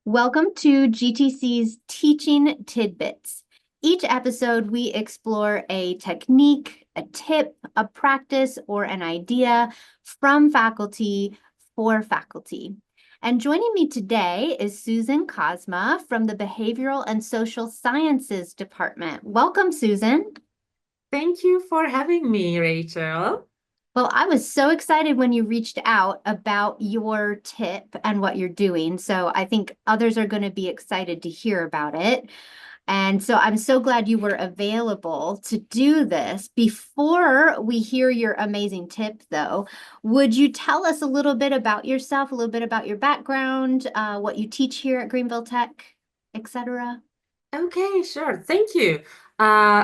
Welcome to GTC's Teaching Tidbits. Each episode, we explore a technique, a tip, a practice, or an idea from faculty for faculty. And joining me today is Susan Cosma from the Behavioral and Social Sciences Department. Welcome, Susan. Thank you for having me, Rachel. Well, I was so excited when you reached out about your tip and what you're doing. So I think others are going to be excited to hear about it. And so I'm so glad you were available to do this. Before we hear your amazing tip, though, would you tell us a little bit about yourself, a little bit about your background, what you teach here at Greenville Tech, etc.? Okay, sure. Thank you.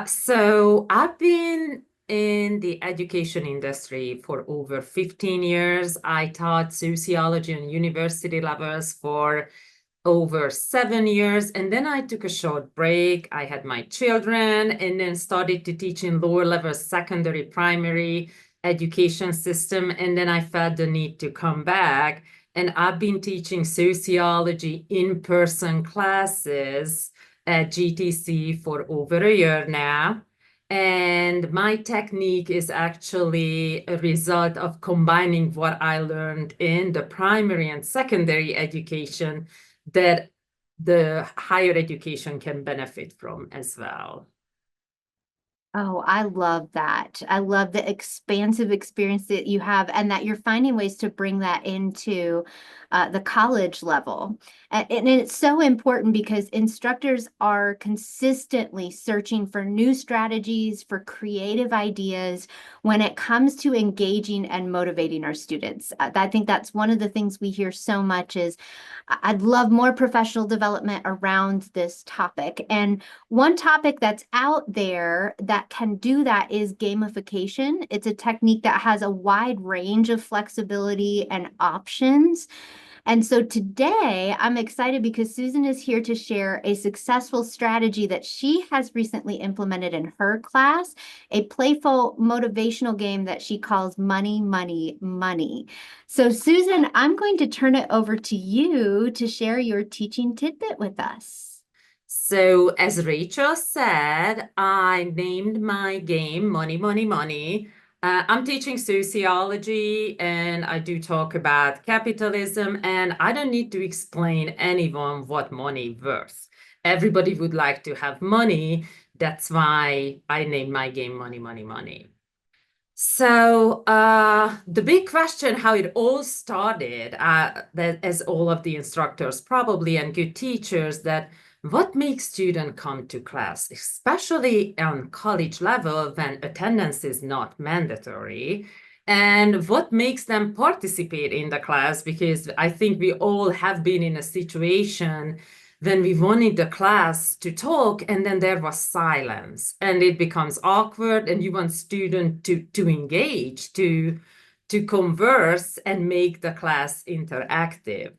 So I've been in the education industry for over 15 years. I taught sociology on university levels for over 7 years. And then I took a short break. I had my children and then started to teach in lower level secondary primary education system. And then I felt the need to come back. And I've been teaching sociology in-person classes at GTC for over a year now. And my technique is actually a result of combining what I learned in the primary and secondary education that the higher education can benefit from as well. Oh, I love that. I love the expansive experience that you have and that you're finding ways to bring that into the college level. And it's so important because instructors are consistently searching for new strategies, for creative ideas when it comes to engaging and motivating our students. I think that's one of the things we hear so much is I'd love more professional development around this topic. And one topic that's out there that can do that is gamification. It's a technique that has a wide range of flexibility and options. And so today I'm excited because Susan is here to share a successful strategy that she has recently implemented in her class, a playful motivational game that she calls Money, Money, Money. So Susan, I'm going to turn it over to you to share your teaching tidbit with us. So, as Rachel said, I named my game Money, Money, Money. I'm teaching sociology and I do talk about capitalism, and I don't need to explain anyone what money worth. Everybody would like to have money. That's why I named my game Money, Money, Money. So the big question, how it all started, that as all of the instructors probably and good teachers, that what makes students come to class, especially on college level when attendance is not mandatory, and what makes them participate in the class? Because I think we all have been in a situation when we wanted the class to talk and then there was silence and it becomes awkward and you want student to engage, to converse and make the class interactive.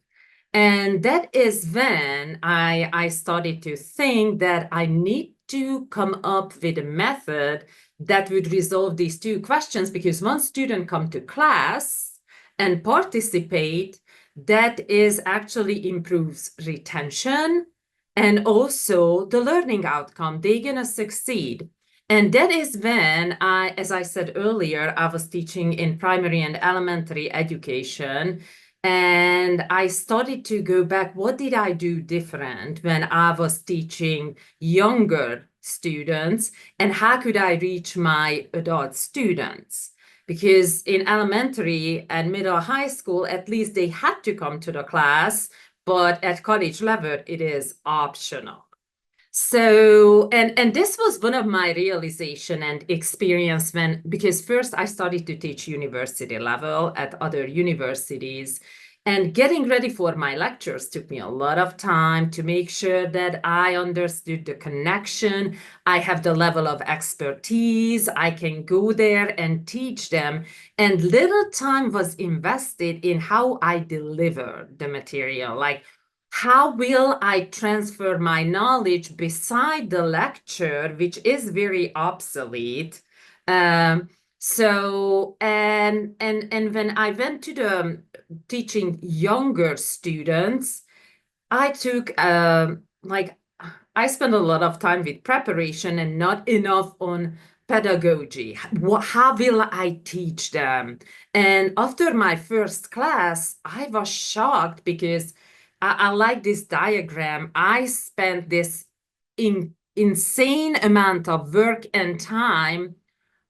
And that is when I started to think that I need to come up with a method that would resolve these two questions, because once students come to class and participate, that is actually improves retention and also the learning outcome. They're gonna succeed. And that is when as I said earlier, I was teaching in primary and elementary education. And I started to go back, what did I do different when I was teaching younger students? And how could I reach my adult students? Because in elementary and middle high school, at least they had to come to the class, but at college level, it is optional. So, and this was one of my realization and experience when, because first I started to teach university level at other universities, and getting ready for my lectures took me a lot of time to make sure that I understood the connection. I have the level of expertise. I can go there and teach them. And little time was invested in how I deliver the material. Like, how will I transfer my knowledge beside the lecture, which is very obsolete? And when I went to the teaching younger students, I took like I spent a lot of time with preparation and not enough on pedagogy. How will I teach them? And after my first class, I was shocked because I like this diagram. I spent this insane amount of work and time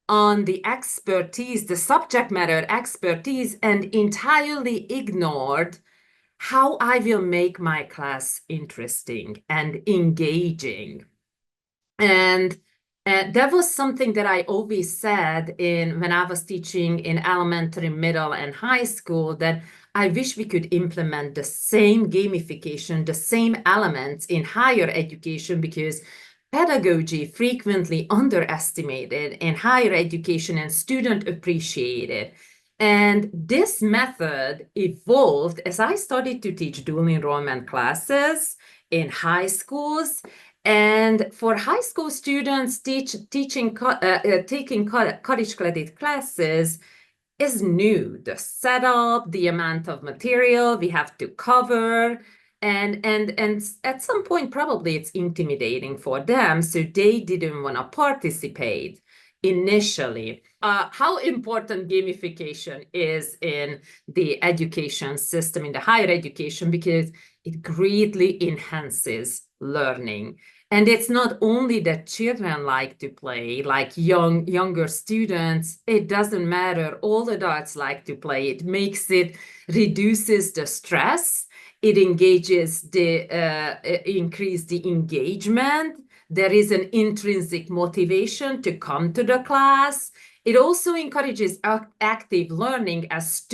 on the expertise, the subject matter expertise, and entirely ignored how I will make my class interesting and engaging. And that was something that I always said in when I was teaching in elementary, middle, and high school, that I wish we could implement the same gamification, the same elements in higher education, because pedagogy frequently underestimated in higher education and student appreciated. And this method evolved as I started to teach dual enrollment classes in high schools. And for high school students, taking college credit classes is new. The setup, the amount of material we have to cover, and at some point probably it's intimidating for them, so they didn't want to participate initially. How important gamification is in the education system, in the higher education, because it greatly enhances learning. And it's not only that children like to play, like younger students, it doesn't matter. All adults like to play. It reduces the stress. It increase the engagement. There is an intrinsic motivation to come to the class. It also encourages active learning as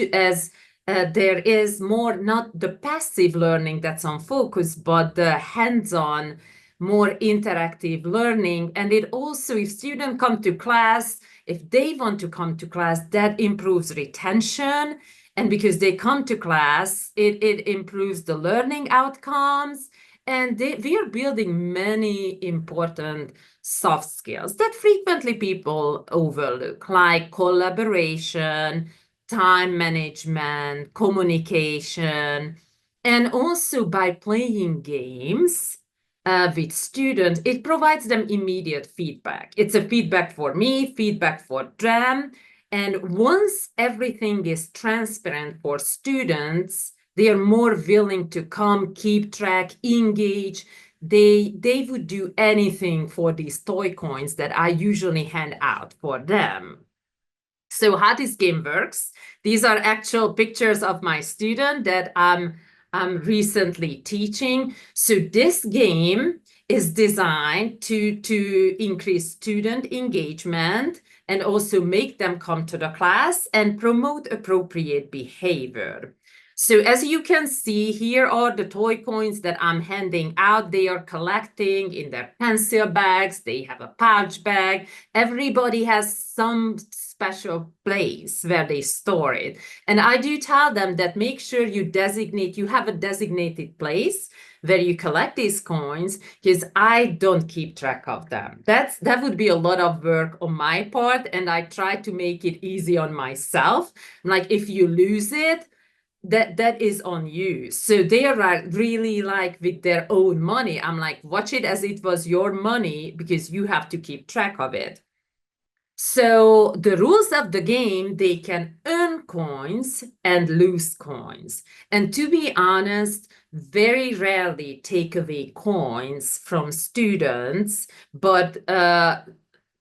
there is more, not the passive learning that's on focus, but the hands-on, more interactive learning. And it also, if students come to class, if they want to come to class, that improves retention. And because they come to class, it improves the learning outcomes. And we are building many important soft skills that frequently people overlook, like collaboration, time management, communication. And also by playing games with students, it provides them immediate feedback. It's a feedback for me, feedback for them. And once everything is transparent for students, they are more willing to come, keep track, engage. They would do anything for these toy coins that I usually hand out for them. So how this game works, these are actual pictures of my student that I'm recently teaching. So this game is designed to increase student engagement and also make them come to the class and promote appropriate behavior. So as you can see, here are the toy coins that I'm handing out. They are collecting in their pencil bags. They have a pouch bag. Everybody has some special place where they store it. And I do tell them that make sure you have a designated place where you collect these coins, because I don't keep track of them. That would be a lot of work on my part, and I try to make it easy on myself. Like if you lose it, that is on you. So they are really like with their own money. I'm like, watch it as it was your money, because you have to keep track of it. So the rules of the game, they can earn coins and lose coins. And to be honest, very rarely take away coins from students, but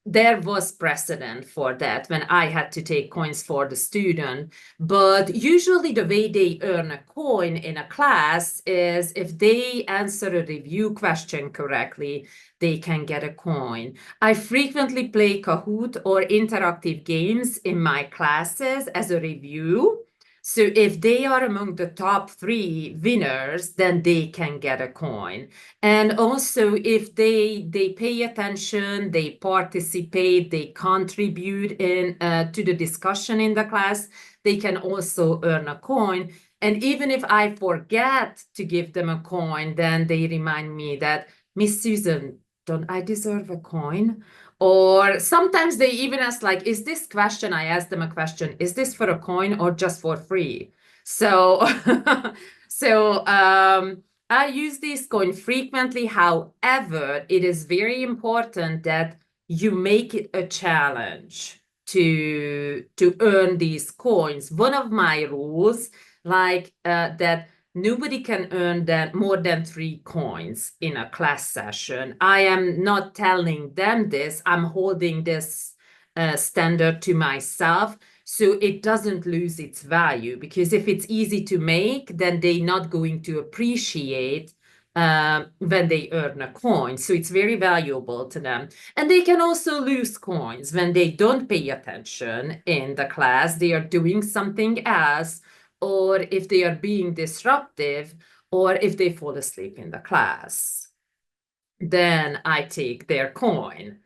there was precedent for that when I had to take coins for the student. But usually the way they earn a coin in a class is if they answer a review question correctly, they can get a coin. I frequently play Kahoot or interactive games in my classes as a review. So if they are among the top 3 winners, then they can get a coin. And also if they pay attention, they participate, they contribute to the discussion in the class, they can also earn a coin. And even if I forget to give them a coin, then they remind me that, Miss Susan, don't I deserve a coin? Or sometimes they even ask, like, is this question, I ask them a question, is this for a coin or just for free? So, so I use this coin frequently. However, it is very important that you make it a challenge to earn these coins. One of my rules, that nobody can earn more than 3 coins in a class session. I am not telling them this. I'm holding this standard to myself, so it doesn't lose its value, because if it's easy to make, then they're not going to appreciate when they earn a coin. So it's very valuable to them. And they can also lose coins when they don't pay attention in the class, they are doing something else, or if they are being disruptive, or if they fall asleep in the class. Then I take their coin.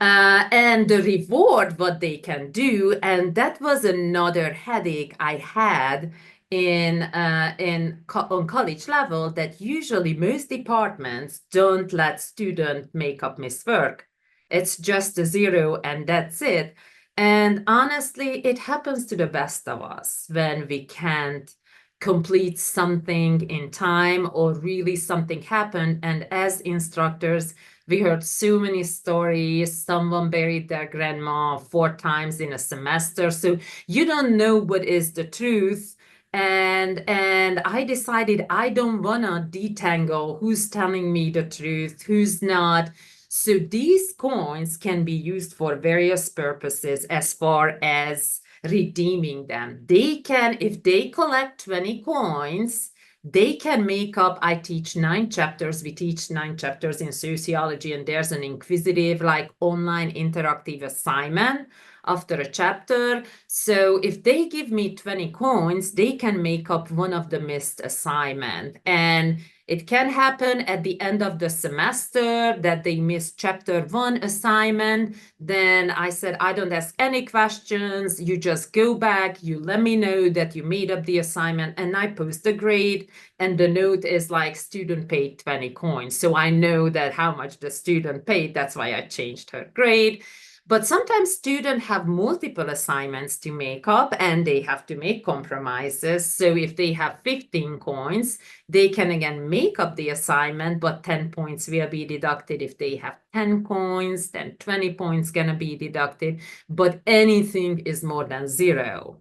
And the reward, what they can do, and that was another headache I had on college level, that usually most departments don't let student make up missed work. It's just a 0 and that's it. And honestly, it happens to the best of us when we can't complete something in time, or really something happened. And as instructors, we heard so many stories. Someone buried their grandma 4 times in a semester. So you don't know what is the truth. And I decided I don't want to detangle who's telling me the truth, who's not. So these coins can be used for various purposes as far as redeeming them. They can, if they collect 20 coins, they can make up, I teach 9 chapters. We teach 9 chapters in sociology, and there's an inquisitive, like online interactive assignment after a chapter. So if they give me 20 coins, they can make up one of the missed assignment. And it can happen at the end of the semester that they missed chapter 1 assignment. Then I said, I don't ask any questions. You just go back, you let me know that you made up the assignment, and I post a grade. And the note is like, student paid 20 coins. So I know that how much the student paid. That's why I changed her grade. But sometimes students have multiple assignments to make up, and they have to make compromises. So if they have 15 coins, they can again make up the assignment, but 10 points will be deducted. If they have 10 coins, then 20 points gonna be deducted, but anything is more than 0.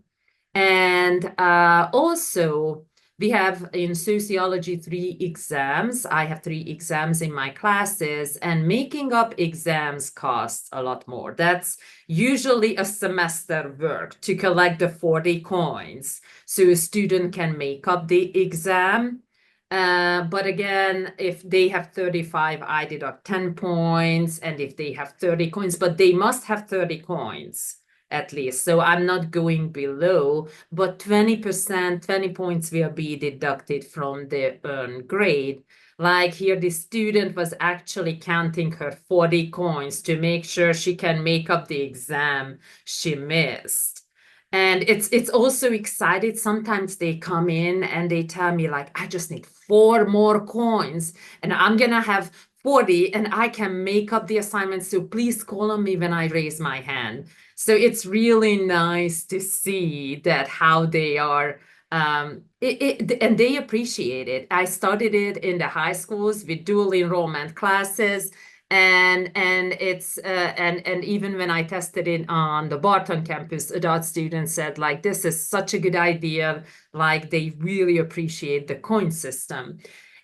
And also, we have in sociology 3 exams. I have 3 exams in my classes, and making up exams costs a lot more. That's usually a semester work to collect the 40 coins, so a student can make up the exam. But again, if they have 35, I deduct 10 points, and if they have 30 coins, but they must have 30 coins at least. So I'm not going below, but 20%, 20 points will be deducted from the earned grade. Like here, the student was actually counting her 40 coins to make sure she can make up the exam she missed. And it's also excited. Sometimes they come in and they tell me like, I just need 4 more coins and I'm gonna have 40 and I can make up the assignment. So please call on me when I raise my hand. So it's really nice to see that how they are, and they appreciate it. I started it in the high schools with dual enrollment classes, and it's and even when I tested it on the Barton campus, adult students said like, this is such a good idea. Like they really appreciate the coin system.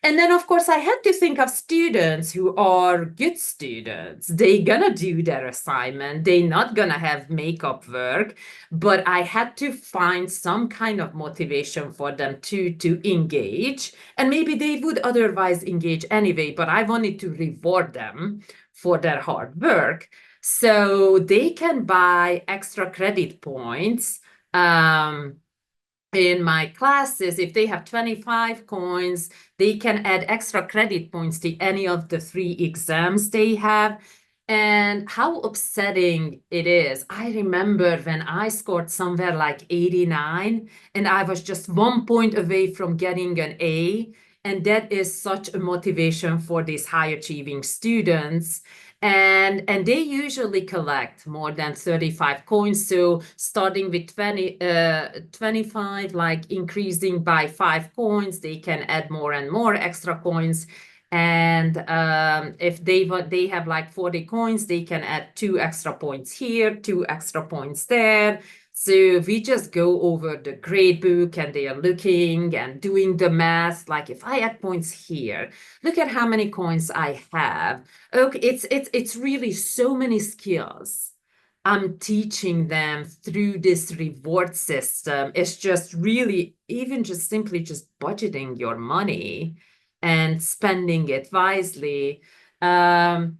And then, of course, I had to think of students who are good students. They gonna do their assignment. They not gonna have makeup work, but I had to find some kind of motivation for them to engage. And maybe they would otherwise engage anyway, but I wanted to reward them for their hard work. So they can buy extra credit points. In my classes, if they have 25 coins, they can add extra credit points to any of the 3 exams they have. And how upsetting it is. I remember when I scored somewhere like 89, and I was just 1 point away from getting an A. And that is such a motivation for these high achieving students. And they usually collect more than 35 coins. So starting with 25, like increasing by 5 coins, they can add more and more extra coins. And if they have like 40 coins, they can add 2 extra points here, 2 extra points there. So we just go over the grade book and they are looking and doing the math. Like if I add points here, look at how many coins I have. Okay, it's really so many skills. I'm teaching them through this reward system. It's just really even just simply just budgeting your money and spending it wisely. And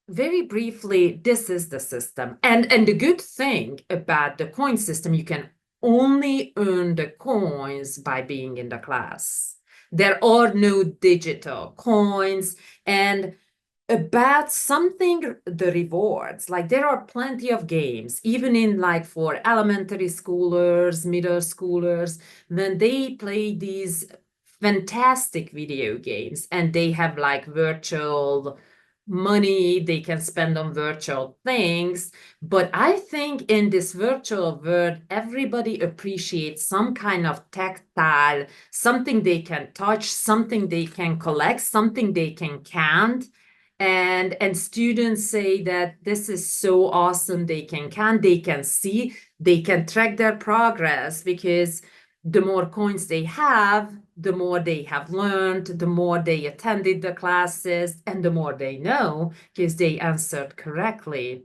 very briefly, this is the system. And the good thing about the coin system, you can only earn the coins by being in the class. There are no digital coins. And about something, the rewards, like there are plenty of games, even in like for elementary schoolers, middle schoolers, when they play these fantastic video games and they have like virtual money they can spend on virtual things. But I think in this virtual world, everybody appreciates some kind of tactile, something they can touch, something they can collect, something they can count. And students say that this is so awesome. They can count, they can see, they can track their progress, because the more coins they have, the more they have learned, the more they attended the classes, and the more they know because they answered correctly.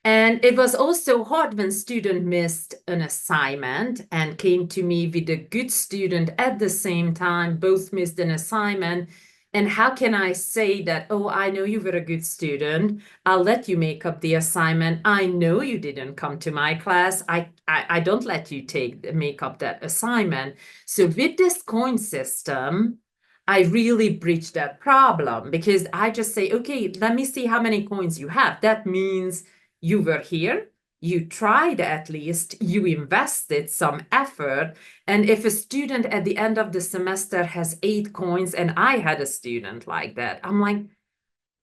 And it was also hard when student missed an assignment and came to me with a good student at the same time, both missed an assignment. And how can I say that, oh, I know you were a good student. I'll let you make up the assignment. I know you didn't come to my class. I don't let you make up that assignment. So with this coin system, I really bridge that problem, because I just say, okay, let me see how many coins you have. That means you were here, you tried at least, you invested some effort. And if a student at the end of the semester has 8 coins, and I had a student like that, I'm like,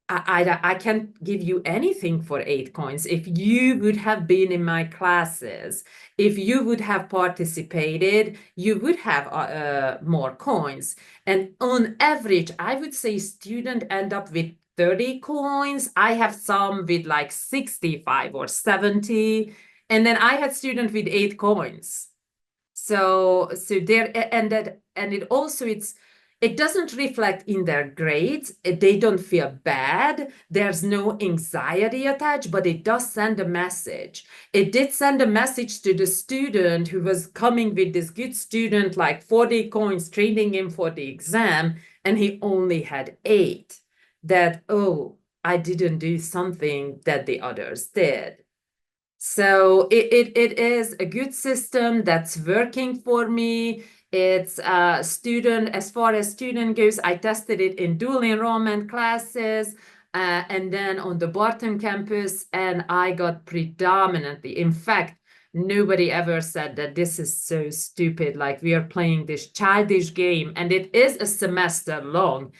I can't give you anything for 8 coins. If you would have been in my classes, if you would have participated, you would have more coins. And on average, I would say students end up with 30 coins. I have some with like 65 or 70. And then I had students with 8 coins. So there, and it also, it doesn't reflect in their grades. They don't feel bad. There's no anxiety attached, but it does send a message. It did send a message to the student who was coming with this good student, like 40 coins, training him for the exam, and he only had 8, that, oh, I didn't do something that the others did. So it is a good system that's working for me. It's student, as far as student goes, I tested it in dual enrollment classes, and then on the Barton campus, and I got predominantly, in fact, nobody ever said that this is so stupid, like we are playing this childish game, and it is a semester long.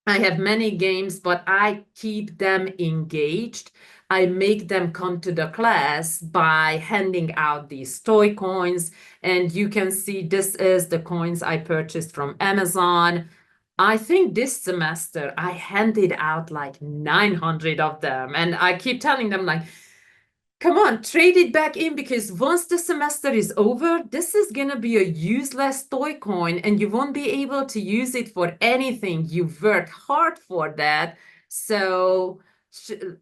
I have many games, but I keep them engaged. I make them come to the class by handing out these toy coins. And you can see this is the coins I purchased from Amazon. I think this semester I handed out like 900 of them. And I keep telling them, like, come on, trade it back in, because once the semester is over, this is going to be a useless toy coin and you won't be able to use it for anything. You worked hard for that. So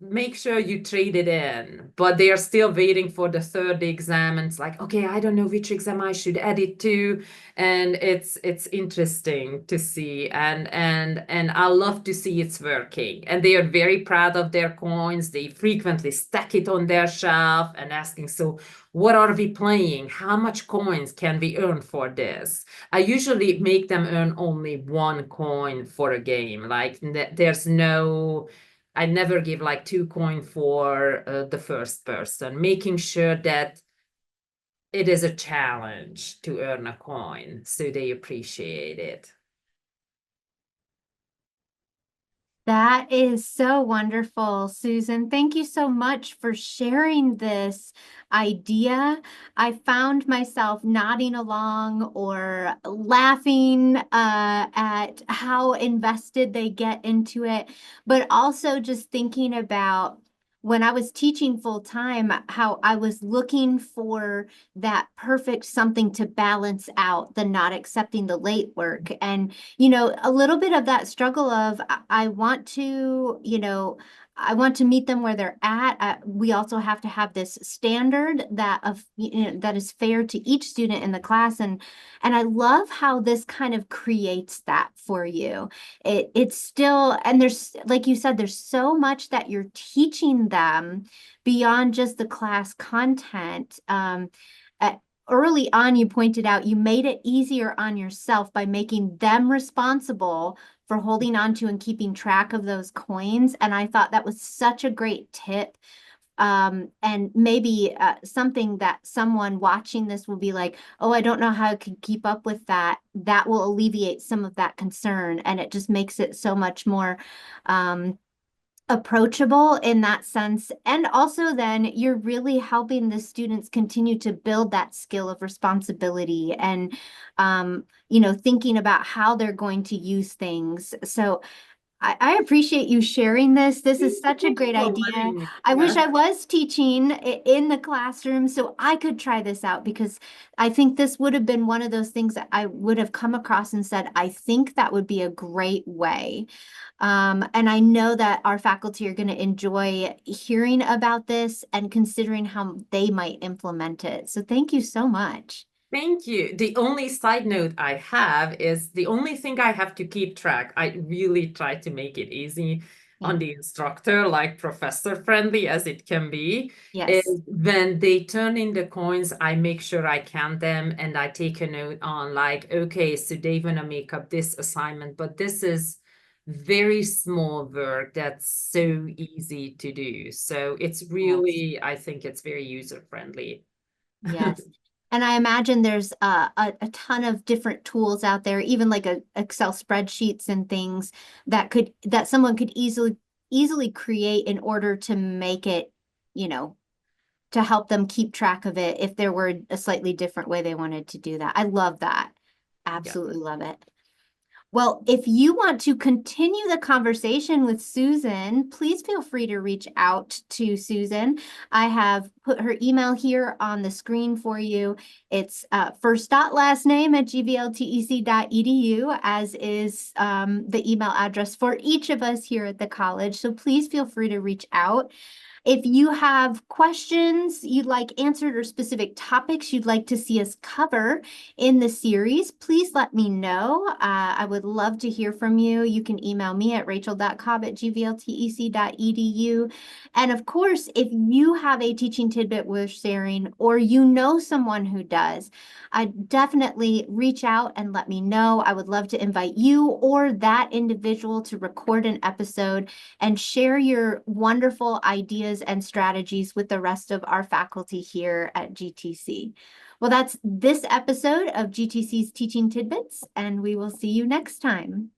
make sure you trade it in. But they are still waiting for the third exam. And it's like, okay, I don't know which exam I should add it to. And it's interesting to see. And I love to see it's working. And they are very proud of their coins. They frequently stack it on their shelf and asking, so what are we playing? How much coins can we earn for this? I usually make them earn only 1 coin for a game. Like there's no, I never give like 2 coin for the first person, making sure that it is a challenge to earn a coin, so they appreciate it. That is so wonderful, Susan. Thank you so much for sharing this idea. I found myself nodding along or laughing at how invested they get into it, but also just thinking about when I was teaching full time, how I was looking for that perfect something to balance out the not accepting the late work. And a little bit of that struggle of I want to, I want to meet them where they're at. We also have to have this standard that is fair to each student in the class, and I love how this kind of creates that for you. It's still, and there's, like you said, there's so much that you're teaching them beyond just the class content. Uh, Early on, you pointed out you made it easier on yourself by making them responsible for holding on to and keeping track of those coins. And I thought that was such a great tip. And maybe something that someone watching this will be like, oh, I don't know how I could keep up with that. That will alleviate some of that concern. And it just makes it so much more um, approachable in that sense. And also then you're really helping the students continue to build that skill of responsibility and thinking about how they're going to use things. So I appreciate you sharing this. This is such a Thank you great for idea. letting me. I wish Yeah. I was teaching in the classroom so I could try this out, because I think this would have been one of those things that I would have come across and said, I think that would be a great way. And I know that our faculty are going to enjoy hearing about this and considering how they might implement it. So thank you so much. Thank you. The only side note I have is the only thing I have to keep track. I really try to make it easy Yeah. on the instructor, like professor friendly as it can be, Yes. is when they turn in the coins, I make sure I count them and I take a note on like, okay, so they want to make up this assignment, but this is very small work that's so easy to do. So it's Yes. really, I think it's very user friendly. Yes. And I imagine there's a ton of different tools out there, even like Excel spreadsheets and things that someone could easily create in order to make it, you know, to help them keep track of it if there were a slightly different way they wanted to do that. I love that. Yeah. Absolutely love it. Well, if you want to continue the conversation with Susan, please feel free to reach out to Susan. I have put her email here on the screen for you. It's first dot last name at gvltec.edu, as is the email address for each of us here at the college. So please feel free to reach out. If you have questions you'd like answered or specific topics you'd like to see us cover in the series, please let me know. I would love to hear from you. You can email me at rachel.cobb@gvltec.edu. And of course, if you have a teaching tidbit worth sharing or you know someone who does, I definitely reach out and let me know. I would love to invite you or that individual to record an episode and share your wonderful ideas and strategies with the rest of our faculty here at GTC. Well, that's this episode of GTC's Teaching Tidbits, and we will see you next time.